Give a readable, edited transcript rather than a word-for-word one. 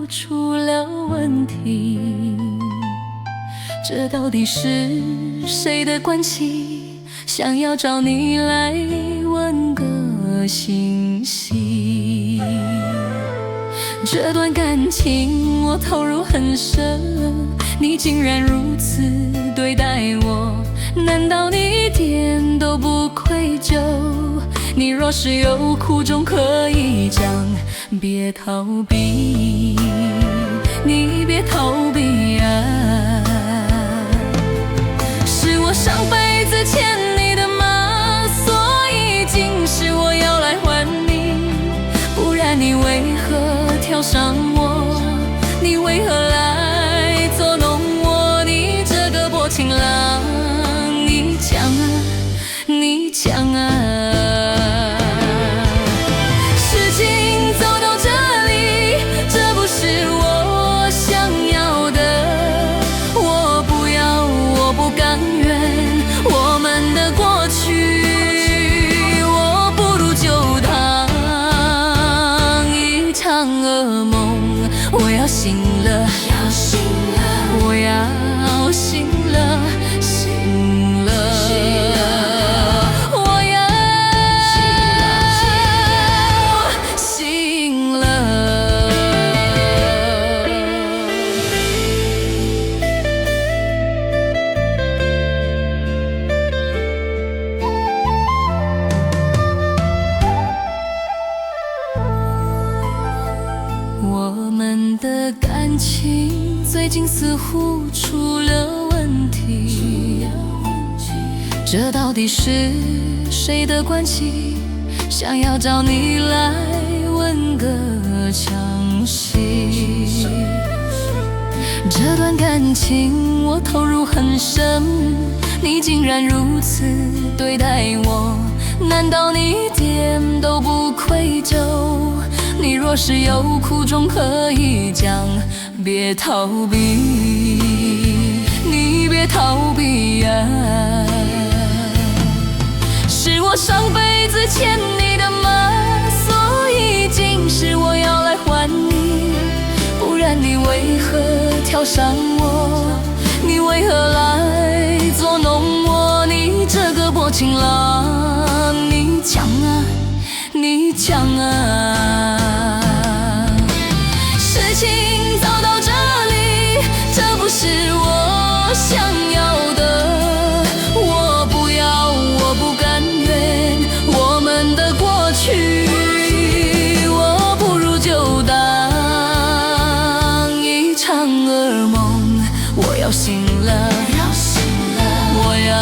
乎出了问题。这到底是谁的关系？想要找你来问个信息。这段感情我投入很深，你竟然如此对待我，难道你一点都不愧疚？你若是有苦衷可以讲，别逃避，你别逃避啊！是我上辈子欠你的吗？所以今世我要来还你，不然你为何挑上我？你为何来捉弄我？你这个薄情郎，你讲啊，你讲啊！事情走到这里，这不是我想要的，我不要，我不甘愿，我们的过去，我不如就当一场噩梦。我要醒了，我要醒了，醒了，我要醒了。我们的感情最近似乎出了问题，这到底是谁的关系？想要找你来问个详细。这段感情我投入很深，你竟然如此对待我，难道你一点都不愧疚？你若是有苦衷可以讲，别逃避，你别逃避啊！是我上辈子欠你的吗？所以今世我要来还你，不然你为何挑上我？你为何来捉弄我？你这个薄情郎，你讲啊，你讲啊！事情走到这里，这不是我想要的，我不要，我不甘愿，我们的过去，我不如就当一场噩梦。我要醒了，我要